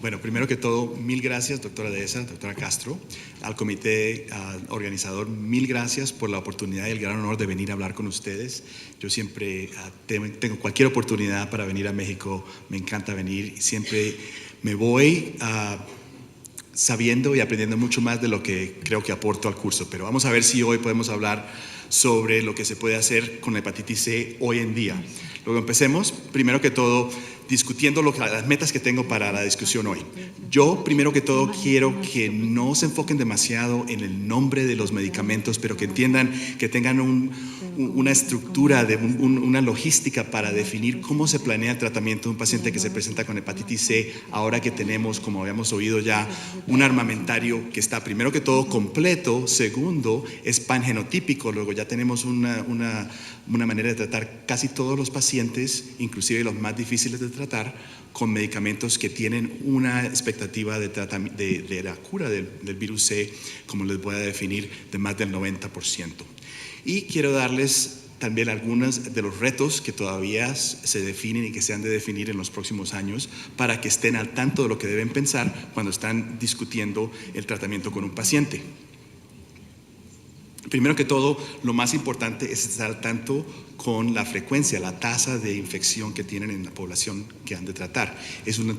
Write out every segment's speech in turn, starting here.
Bueno, primero que todo, mil gracias, doctora Dehesa, doctora Castro, al comité organizador, mil gracias por la oportunidad y el gran honor de venir a hablar con ustedes. Yo siempre tengo cualquier oportunidad para venir a México, me encanta venir y siempre me voy sabiendo y aprendiendo mucho más de lo que creo que aporto al curso. Pero vamos a ver si hoy podemos hablar sobre lo que se puede hacer con la hepatitis C hoy en día. Luego empecemos, primero que todo, discutiendo las metas que tengo para la discusión hoy. Yo, primero que todo, quiero que no se enfoquen demasiado en el nombre de los medicamentos, pero que entiendan, que tengan una estructura, una logística para definir cómo se planea el tratamiento de un paciente que se presenta con hepatitis C, ahora que tenemos, como habíamos oído ya, un armamentario que está, primero que todo, completo. Segundo, es pangenotípico. Luego ya tenemos una manera de tratar casi todos los pacientes, inclusive los más difíciles de tratar, con medicamentos que tienen una expectativa de la cura del virus C, como les voy a definir, de más del 90%. Y quiero darles también algunos de los retos que todavía se definen y que se han de definir en los próximos años para que estén al tanto de lo que deben pensar cuando están discutiendo el tratamiento con un paciente. Primero que todo, lo más importante es estar al tanto con la frecuencia, la tasa de infección que tienen en la población que han de tratar. Es una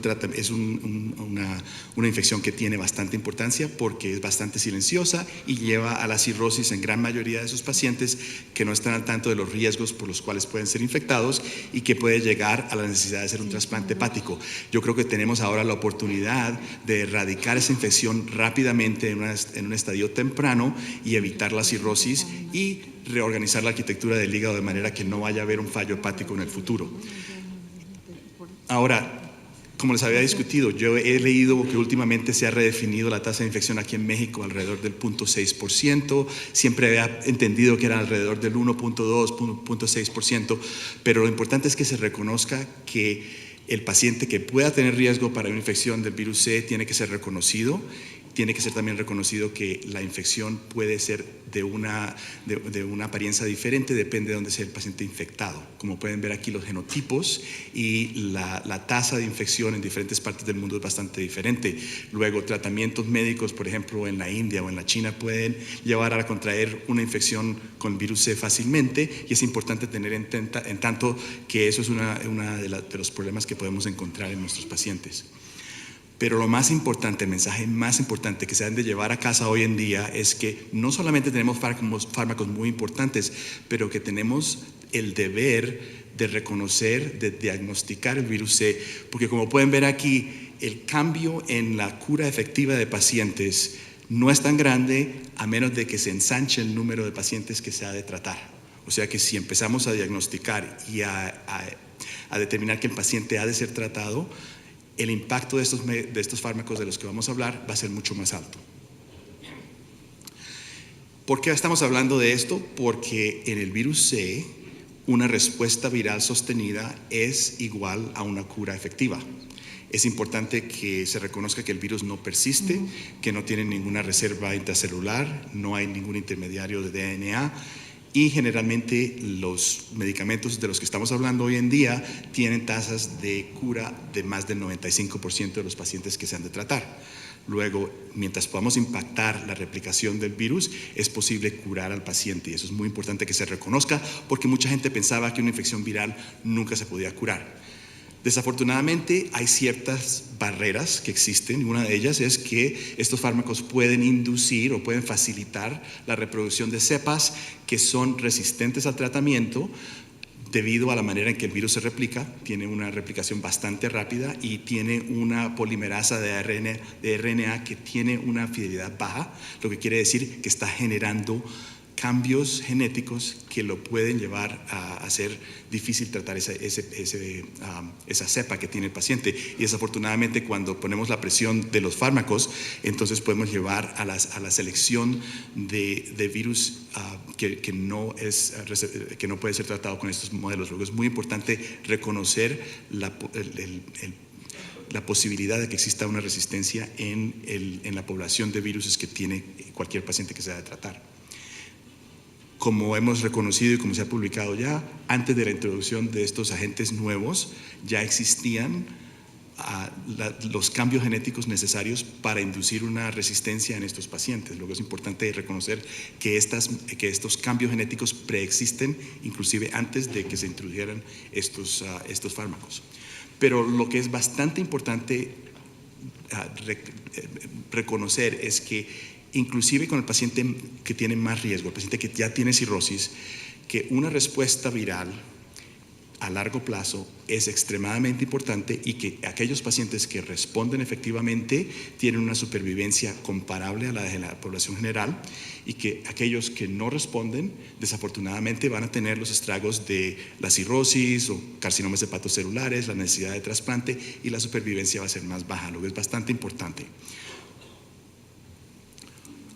infección que tiene bastante importancia porque es bastante silenciosa y lleva a la cirrosis en gran mayoría de esos pacientes que no están al tanto de los riesgos por los cuales pueden ser infectados y que puede llegar a la necesidad de hacer un trasplante hepático. Yo creo que tenemos ahora la oportunidad de erradicar esa infección rápidamente en un estadio temprano y evitar la cirrosis y reorganizar la arquitectura del hígado de manera que no vaya a haber un fallo hepático en el futuro. Ahora, como les había discutido, yo he leído que últimamente se ha redefinido la tasa de infección aquí en México alrededor del 0.6%, siempre había entendido que era alrededor del 1.2, 0.6%, pero lo importante es que se reconozca que el paciente que pueda tener riesgo para una infección del virus C tiene que ser reconocido. Tiene que ser también reconocido que la infección puede ser de una apariencia diferente, depende de dónde sea el paciente infectado. Como pueden ver aquí, los genotipos y la tasa de infección en diferentes partes del mundo es bastante diferente. Luego, tratamientos médicos, por ejemplo, en la India o en la China, pueden llevar a contraer una infección con virus C fácilmente, y es importante tener en tanto que eso es uno de los problemas que podemos encontrar en nuestros pacientes. Pero lo más importante, el mensaje más importante que se han de llevar a casa hoy en día es que no solamente tenemos fármacos muy importantes, pero que tenemos el deber de reconocer, de diagnosticar el virus C, porque como pueden ver aquí, el cambio en la cura efectiva de pacientes no es tan grande a menos de que se ensanche el número de pacientes que se ha de tratar. O sea que si empezamos a diagnosticar y a determinar que el paciente ha de ser tratado, el impacto de estos fármacos de los que vamos a hablar va a ser mucho más alto. ¿Por qué estamos hablando de esto? Porque en el virus C, una respuesta viral sostenida es igual a una cura efectiva. Es importante que se reconozca que el virus no persiste, que no tiene ninguna reserva intracelular, no hay ningún intermediario de DNA, y generalmente los medicamentos de los que estamos hablando hoy en día tienen tasas de cura de más del 95% de los pacientes que se han de tratar. Luego, mientras podamos impactar la replicación del virus, es posible curar al paciente, y eso es muy importante que se reconozca porque mucha gente pensaba que una infección viral nunca se podía curar. Desafortunadamente hay ciertas barreras que existen, y una de ellas es que estos fármacos pueden inducir o pueden facilitar la reproducción de cepas que son resistentes al tratamiento debido a la manera en que el virus se replica. Tiene una replicación bastante rápida y tiene una polimerasa de RNA que tiene una fidelidad baja, lo que quiere decir que está generando cambios genéticos que lo pueden llevar a hacer difícil tratar esa cepa que tiene el paciente. Y desafortunadamente, cuando ponemos la presión de los fármacos, entonces podemos llevar a la selección de virus que no puede ser tratado con estos modelos. Luego es muy importante reconocer la posibilidad de que exista una resistencia en la población de virus que tiene cualquier paciente que se ha de tratar. Como hemos reconocido y como se ha publicado ya, antes de la introducción de estos agentes nuevos ya existían los cambios genéticos necesarios para inducir una resistencia en estos pacientes. Luego es importante reconocer que estos cambios genéticos preexisten inclusive antes de que se introdujeran estos fármacos. Pero lo que es bastante importante reconocer es que inclusive con el paciente que tiene más riesgo, el paciente que ya tiene cirrosis, que una respuesta viral a largo plazo es extremadamente importante y que aquellos pacientes que responden efectivamente tienen una supervivencia comparable a la de la población general y que aquellos que no responden desafortunadamente van a tener los estragos de la cirrosis o carcinomas hepatocelulares, la necesidad de trasplante y la supervivencia va a ser más baja, lo que es bastante importante.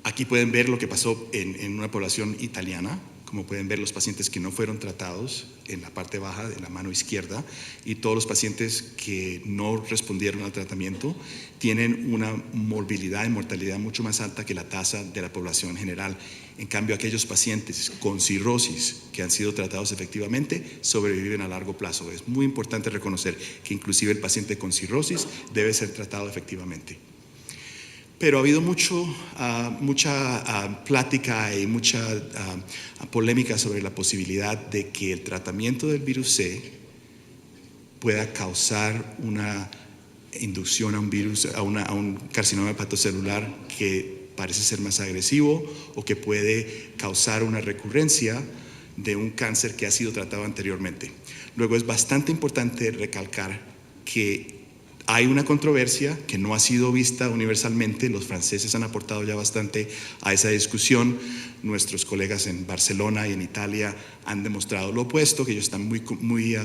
Aquí pueden ver lo que pasó en una población italiana. Como pueden ver, los pacientes que no fueron tratados en la parte baja de la mano izquierda y todos los pacientes que no respondieron al tratamiento tienen una morbilidad y mortalidad mucho más alta que la tasa de la población general. En cambio, aquellos pacientes con cirrosis que han sido tratados efectivamente sobreviven a largo plazo. Es muy importante reconocer que inclusive el paciente con cirrosis debe ser tratado efectivamente. Pero ha habido mucha plática y mucha polémica sobre la posibilidad de que el tratamiento del virus C pueda causar una inducción a un carcinoma hepatocelular que parece ser más agresivo o que puede causar una recurrencia de un cáncer que ha sido tratado anteriormente. Luego es bastante importante recalcar que hay una controversia que no ha sido vista universalmente. Los franceses han aportado ya bastante a esa discusión. Nuestros colegas en Barcelona y en Italia han demostrado lo opuesto, que ellos están muy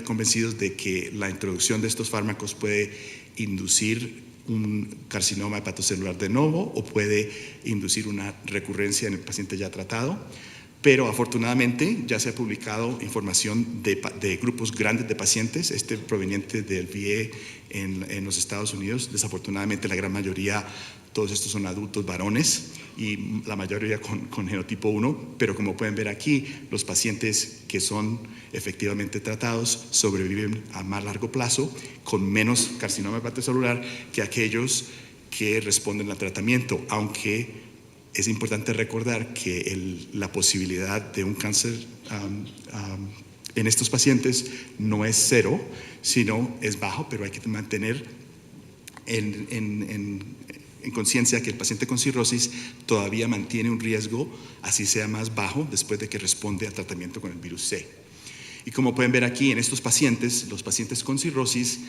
convencidos de que la introducción de estos fármacos puede inducir un carcinoma hepatocelular de novo o puede inducir una recurrencia en el paciente ya tratado. Pero afortunadamente ya se ha publicado información de grupos grandes de pacientes, proveniente del VA en los Estados Unidos. Desafortunadamente la gran mayoría, todos estos son adultos varones y la mayoría con genotipo 1, pero como pueden ver aquí, los pacientes que son efectivamente tratados sobreviven a más largo plazo con menos carcinoma hepatocelular que aquellos que responden al tratamiento, aunque es importante recordar que la posibilidad de un cáncer en estos pacientes no es cero, sino es bajo, pero hay que mantener en conciencia que el paciente con cirrosis todavía mantiene un riesgo, así sea más bajo, después de que responde al tratamiento con el virus C. Y como pueden ver aquí, en estos pacientes, los pacientes con cirrosis,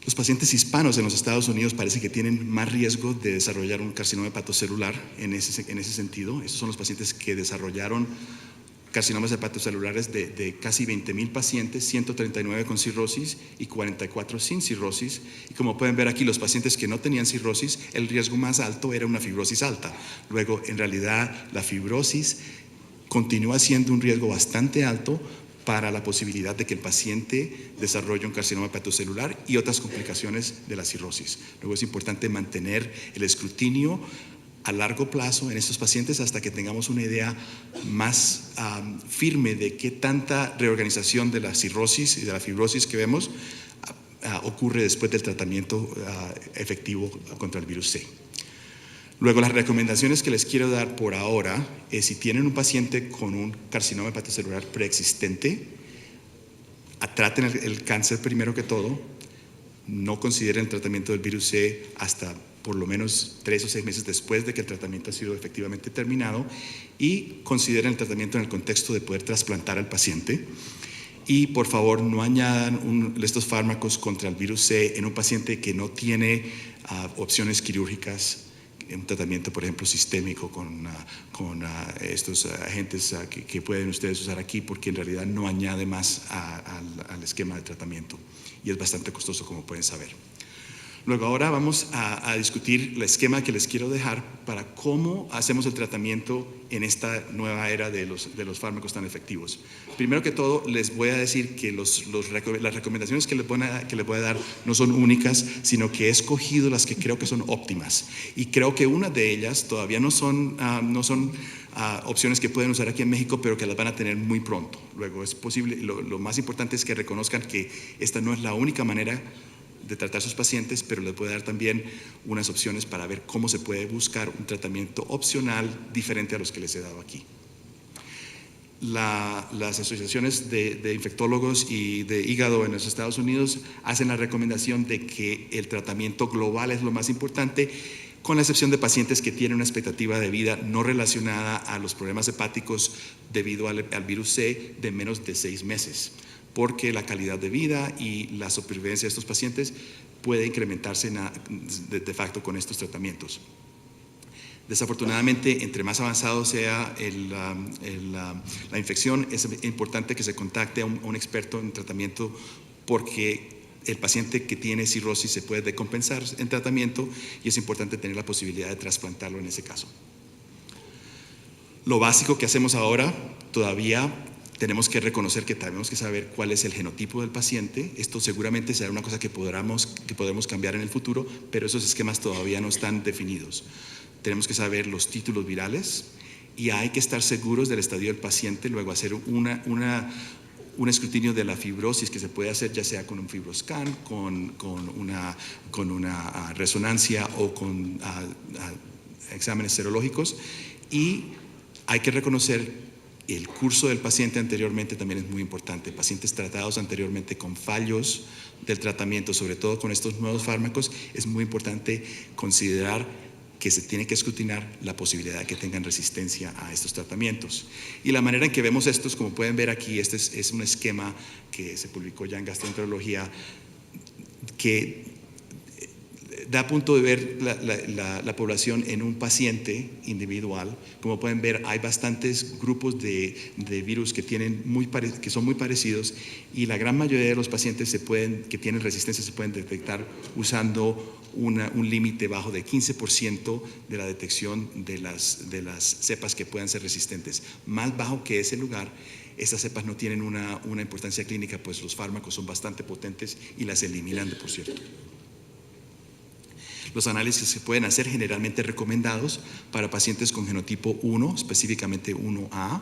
los pacientes hispanos en los Estados Unidos parece que tienen más riesgo de desarrollar un carcinoma hepatocelular en ese sentido. Estos son los pacientes que desarrollaron carcinomas hepatocelulares de casi 20,000 pacientes, 139 con cirrosis y 44 sin cirrosis. Y como pueden ver aquí, los pacientes que no tenían cirrosis, el riesgo más alto era una fibrosis alta. Luego, en realidad, la fibrosis continúa siendo un riesgo bastante alto para la posibilidad de que el paciente desarrolle un carcinoma hepatocelular y otras complicaciones de la cirrosis. Luego es importante mantener el escrutinio a largo plazo en estos pacientes hasta que tengamos una idea más firme de qué tanta reorganización de la cirrosis y de la fibrosis que vemos ocurre después del tratamiento efectivo contra el virus C. Luego, las recomendaciones que les quiero dar por ahora es: si tienen un paciente con un carcinoma hepatocelular preexistente, traten el cáncer primero que todo, no consideren el tratamiento del virus C hasta por lo menos 3 o 6 meses después de que el tratamiento ha sido efectivamente terminado, y consideren el tratamiento en el contexto de poder trasplantar al paciente. Y por favor, no añadan estos fármacos contra el virus C en un paciente que no tiene opciones quirúrgicas, un tratamiento, por ejemplo, sistémico con estos agentes que pueden ustedes usar aquí, porque en realidad no añade más al esquema de tratamiento y es bastante costoso, como pueden saber. Luego, ahora vamos a discutir el esquema que les quiero dejar para cómo hacemos el tratamiento en esta nueva era de los fármacos tan efectivos. Primero que todo, les voy a decir que las recomendaciones que les voy a dar no son únicas, sino que he escogido las que creo que son óptimas. Y creo que una de ellas todavía no son opciones que pueden usar aquí en México, pero que las van a tener muy pronto. Luego, es posible, lo más importante es que reconozcan que esta no es la única manera de tratar sus pacientes, pero les puede dar también unas opciones para ver cómo se puede buscar un tratamiento opcional diferente a los que les he dado aquí. Las asociaciones de infectólogos y de hígado en los Estados Unidos hacen la recomendación de que el tratamiento global es lo más importante, con la excepción de pacientes que tienen una expectativa de vida no relacionada a los problemas hepáticos debido al virus C de menos de 6 meses, porque la calidad de vida y la supervivencia de estos pacientes puede incrementarse de facto con estos tratamientos. Desafortunadamente, entre más avanzado sea la infección, es importante que se contacte a un experto en tratamiento, porque el paciente que tiene cirrosis se puede decompensar en tratamiento y es importante tener la posibilidad de trasplantarlo en ese caso. Lo básico que hacemos ahora, todavía tenemos que reconocer que tenemos que saber cuál es el genotipo del paciente. Esto seguramente será una cosa que podremos cambiar en el futuro, pero esos esquemas todavía no están definidos. Tenemos que saber los títulos virales y hay que estar seguros del estadio del paciente, luego hacer un escrutinio de la fibrosis que se puede hacer ya sea con un fibroscan, con una resonancia o con exámenes serológicos, y hay que reconocer el curso del paciente anteriormente. También es muy importante. Pacientes tratados anteriormente con fallos del tratamiento, sobre todo con estos nuevos fármacos, es muy importante considerar que se tiene que escrutinar la posibilidad de que tengan resistencia a estos tratamientos. Y la manera en que vemos estos, como pueden ver aquí, este es un esquema que se publicó ya en Gastroenterología, que da punto de ver la población en un paciente individual. Como pueden ver, hay bastantes grupos de virus que son muy parecidos, y la gran mayoría de los pacientes que tienen resistencia se pueden detectar usando un límite bajo de 15% de la detección de las cepas que puedan ser resistentes. Más bajo que ese lugar, estas cepas no tienen una importancia clínica, pues los fármacos son bastante potentes y las eliminan, por cierto. Los análisis se pueden hacer generalmente recomendados para pacientes con genotipo 1, específicamente 1A,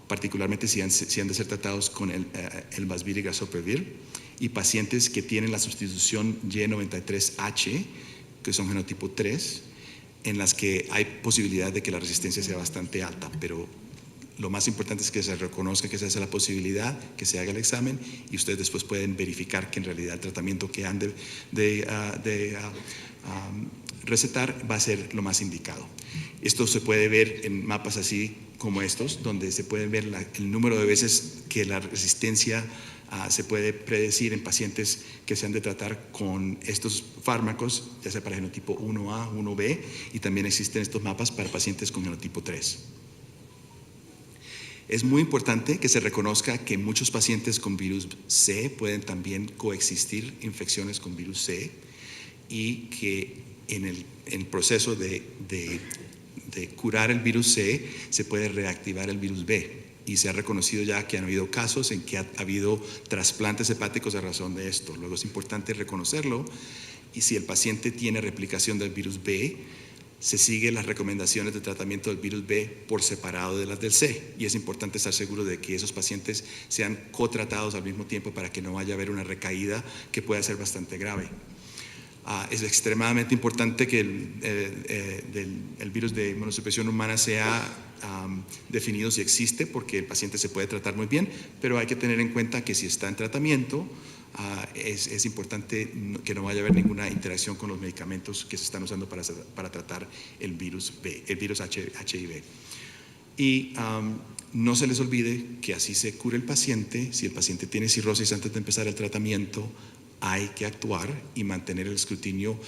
particularmente si han de ser tratados con el Vasbir y Grazoprevir, y pacientes que tienen la sustitución Y93H, que son genotipo 3, en las que hay posibilidad de que la resistencia sea bastante alta, pero lo más importante es que se reconozca que se hace la posibilidad, que se haga el examen, y ustedes después pueden verificar que en realidad el tratamiento que han de recetar va a ser lo más indicado. Esto se puede ver en mapas así como estos, donde se puede ver el número de veces que la resistencia se puede predecir en pacientes que se han de tratar con estos fármacos, ya sea para genotipo 1A, 1B, y también existen estos mapas para pacientes con genotipo 3. Es muy importante que se reconozca que muchos pacientes con virus C pueden también coexistir infecciones con virus C, y que en el proceso de curar el virus C se puede reactivar el virus B, y se ha reconocido ya que han habido casos en que ha habido trasplantes hepáticos a razón de esto. Luego es importante reconocerlo, y si el paciente tiene replicación del virus B, se siguen las recomendaciones de tratamiento del virus B por separado de las del C, y es importante estar seguro de que esos pacientes sean cotratados al mismo tiempo para que no vaya a haber una recaída que pueda ser bastante grave. Es extremadamente importante que el virus de inmunosupresión humana sea definido si existe, porque el paciente se puede tratar muy bien, pero hay que tener en cuenta que si está en tratamiento, es importante que no vaya a haber ninguna interacción con los medicamentos que se están usando para tratar el virus B, el virus HIV. Y no se les olvide que así se cura el paciente. Si el paciente tiene cirrosis antes de empezar el tratamiento, hay que actuar y mantener el escrutinio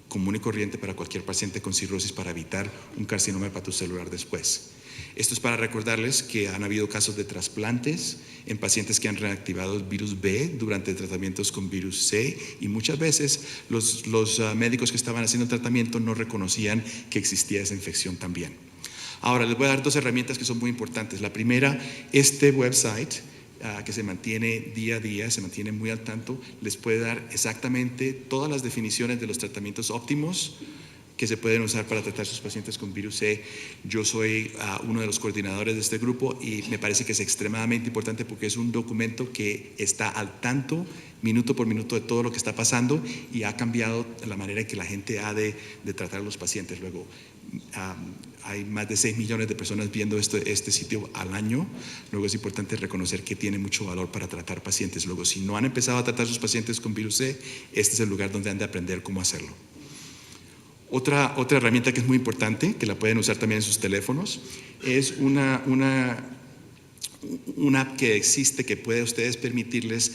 común y corriente para cualquier paciente con cirrosis para evitar un carcinoma hepatocelular después. Esto es para recordarles que han habido casos de trasplantes en pacientes que han reactivado el virus B durante tratamientos con virus C, y muchas veces los médicos que estaban haciendo el tratamiento no reconocían que existía esa infección también. Ahora les voy a dar 2 herramientas que son muy importantes. La primera, este website que se mantiene día a día, se mantiene muy al tanto, les puede dar exactamente todas las definiciones de los tratamientos óptimos que se pueden usar para tratar a sus pacientes con virus C. Yo soy uno de los coordinadores de este grupo y me parece que es extremadamente importante porque es un documento que está al tanto, minuto por minuto, de todo lo que está pasando y ha cambiado la manera en que la gente ha de tratar a los pacientes. Luego, hay más de 6 millones de personas viendo este sitio al año. Luego es importante reconocer que tiene mucho valor para tratar pacientes. Luego, si no han empezado a tratar a sus pacientes con virus C, este es el lugar donde han de aprender cómo hacerlo. Otra herramienta que es muy importante, que la pueden usar también en sus teléfonos, es una app que existe que puede a ustedes permitirles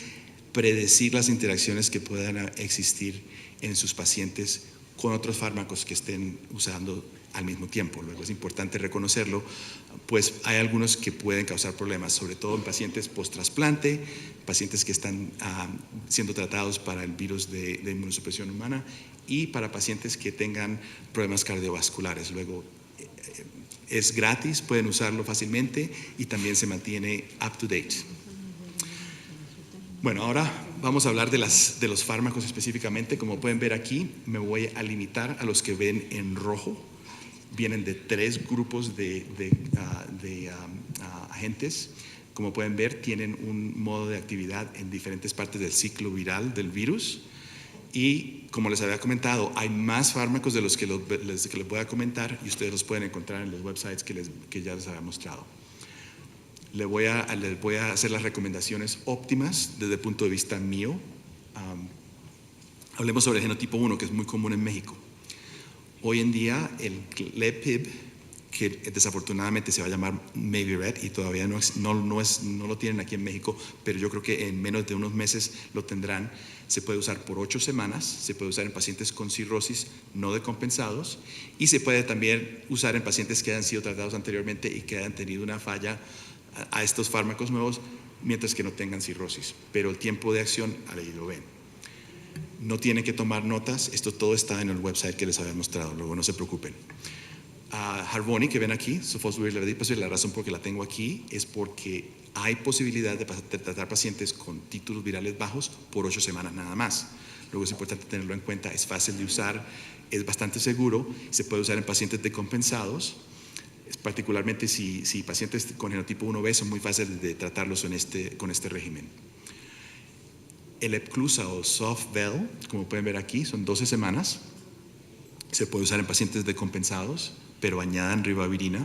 predecir las interacciones que puedan existir en sus pacientes con otros fármacos que estén usando al mismo tiempo. Luego es importante reconocerlo, pues hay algunos que pueden causar problemas, sobre todo en pacientes post-trasplante, pacientes que están siendo tratados para el virus de inmunosupresión humana y para pacientes que tengan problemas cardiovasculares. Luego es gratis, pueden usarlo fácilmente y también se mantiene up to date. Bueno, ahora vamos a hablar de los fármacos específicamente. Como pueden ver aquí, me voy a limitar a los que ven en rojo. Vienen de 3 grupos de agentes. Como pueden ver, tienen un modo de actividad en diferentes partes del ciclo viral del virus. Y como les había comentado, hay más fármacos de los que les voy a comentar y ustedes los pueden encontrar en los websites que ya les había mostrado. Les voy a hacer las recomendaciones óptimas desde el punto de vista mío. Hablemos sobre el genotipo 1, que es muy común en México. Hoy en día el Lepib, que desafortunadamente se va a llamar Mavyret y todavía no lo tienen aquí en México, pero yo creo que en menos de unos meses lo tendrán. Se puede usar por 8 semanas, se puede usar en pacientes con cirrosis no decompensados y se puede también usar en pacientes que hayan sido tratados anteriormente y que hayan tenido una falla a estos fármacos nuevos mientras que no tengan cirrosis, pero el tiempo de acción ahí lo ven. No tienen que tomar notas, esto todo está en el website que les había mostrado, luego no se preocupen. Harvoni, que ven aquí, sofosbuvir, la razón por que la tengo aquí es porque hay posibilidad de tratar pacientes con títulos virales bajos por 8 semanas nada más. Luego es importante tenerlo en cuenta, es fácil de usar, es bastante seguro, se puede usar en pacientes decompensados, particularmente si pacientes con genotipo 1B son muy fáciles de tratarlos con este régimen. El Epclusa o Sofvel, como pueden ver aquí, son 12 semanas. Se puede usar en pacientes decompensados, pero añadan ribavirina.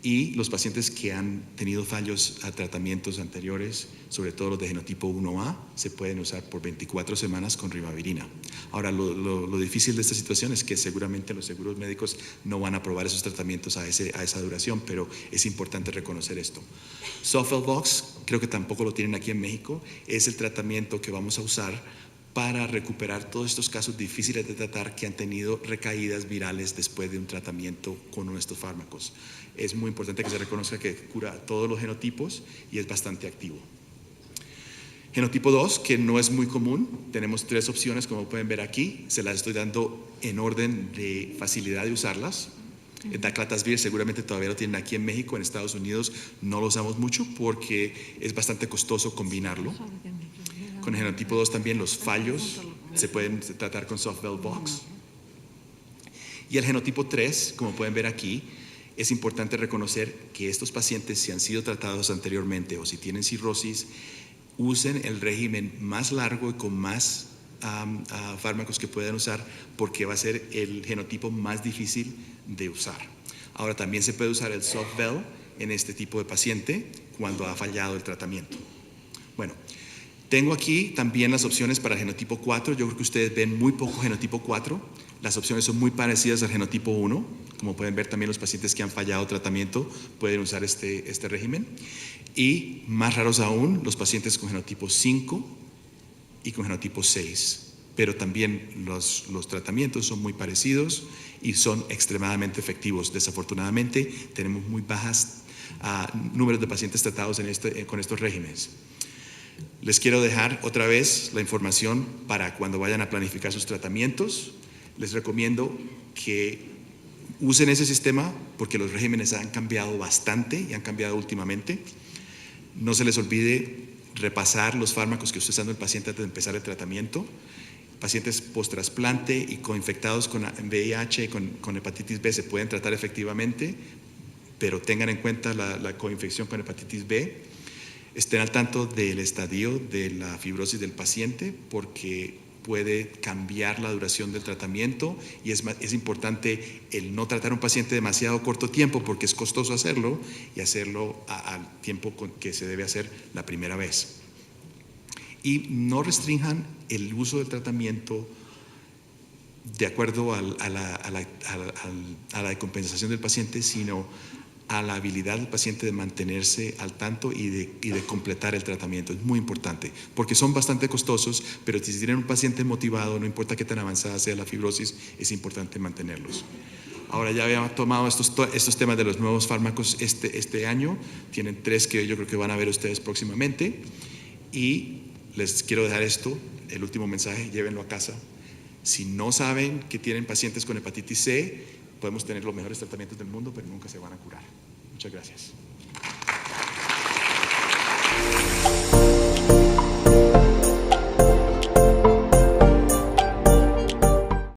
Y los pacientes que han tenido fallos a tratamientos anteriores, sobre todo los de genotipo 1A, se pueden usar por 24 semanas con ribavirina. Ahora, lo difícil de esta situación es que seguramente los seguros médicos no van a aprobar esos tratamientos a esa duración, pero es importante reconocer esto. Sofosbuvir, creo que tampoco lo tienen aquí en México, es el tratamiento que vamos a usar para recuperar todos estos casos difíciles de tratar que han tenido recaídas virales después de un tratamiento con uno de estos fármacos. Es muy importante que se reconozca que cura todos los genotipos y es bastante activo. Genotipo 2, que no es muy común, tenemos 3 opciones como pueden ver aquí, se las estoy dando en orden de facilidad de usarlas. Daclatasvir seguramente todavía lo tienen aquí en México, en Estados Unidos no lo usamos mucho porque es bastante costoso combinarlo. Con el genotipo 2 también los fallos se pueden tratar con Sofosbuvir. Y el genotipo 3, como pueden ver aquí, es importante reconocer que estos pacientes, si han sido tratados anteriormente o si tienen cirrosis, usen el régimen más largo y con más fármacos que puedan usar porque va a ser el genotipo más difícil de usar. Ahora también se puede usar el Sofvel en este tipo de paciente cuando ha fallado el tratamiento. Bueno, tengo aquí también las opciones para genotipo 4. Yo creo que ustedes ven muy poco genotipo 4. Las opciones son muy parecidas al genotipo 1. Como pueden ver, también los pacientes que han fallado tratamiento pueden usar este régimen. Y más raros aún, los pacientes con genotipo 5 y con genotipo 6. Pero también los tratamientos son muy parecidos y son extremadamente efectivos. Desafortunadamente, tenemos muy bajas números de pacientes tratados con estos regímenes. Les quiero dejar otra vez la información para cuando vayan a planificar sus tratamientos. Les recomiendo que usen ese sistema porque los regímenes han cambiado bastante y han cambiado últimamente. No se les olvide repasar los fármacos que usted está dando al paciente antes de empezar el tratamiento. pacientes post-trasplante y coinfectados con VIH y con hepatitis B se pueden tratar efectivamente, pero tengan en cuenta la coinfección con hepatitis B. Estén al tanto del estadio de la fibrosis del paciente porque puede cambiar la duración del tratamiento y es importante el no tratar a un paciente demasiado corto tiempo porque es costoso hacerlo y hacerlo al tiempo que se debe hacer la primera vez. Y no restrinjan el uso del tratamiento de acuerdo a la decompensación del paciente, sino a la habilidad del paciente de mantenerse al tanto y de completar el tratamiento. Es muy importante, porque son bastante costosos, pero si tienen un paciente motivado, no importa qué tan avanzada sea la fibrosis, es importante mantenerlos. Ahora ya habíamos tomado estos temas de los nuevos fármacos este año, tienen 3 que yo creo que van a ver ustedes próximamente, y les quiero dejar esto, el último mensaje, llévenlo a casa. Si no saben que tienen pacientes con hepatitis C, podemos tener los mejores tratamientos del mundo, pero nunca se van a curar. Muchas gracias.